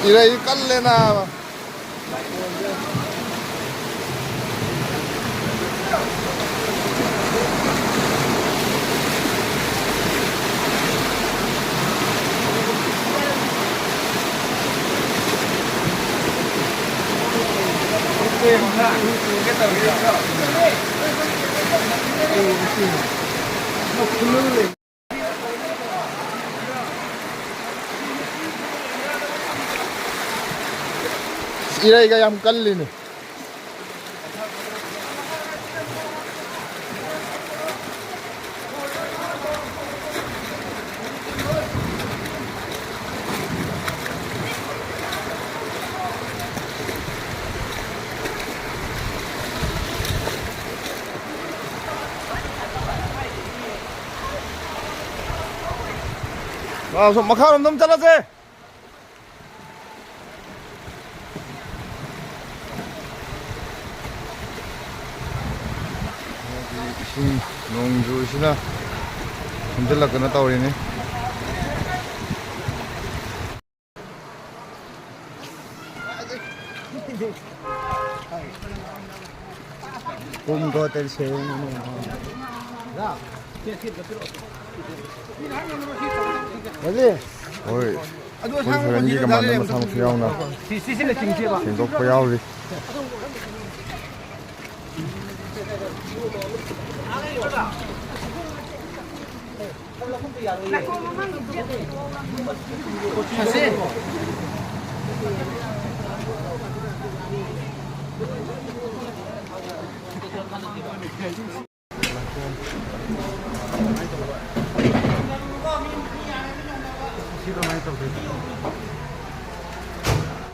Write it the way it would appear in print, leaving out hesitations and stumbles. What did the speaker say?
이래 깔래나 이래가 양 깔리네. 아, 손 마카롱 너무 잘라지? 농주시나 흔들라 끊었다 우리네. Cùng có tên xe 어이, 우리 소연이가 만나면 사무실 야오나 생각 야오리.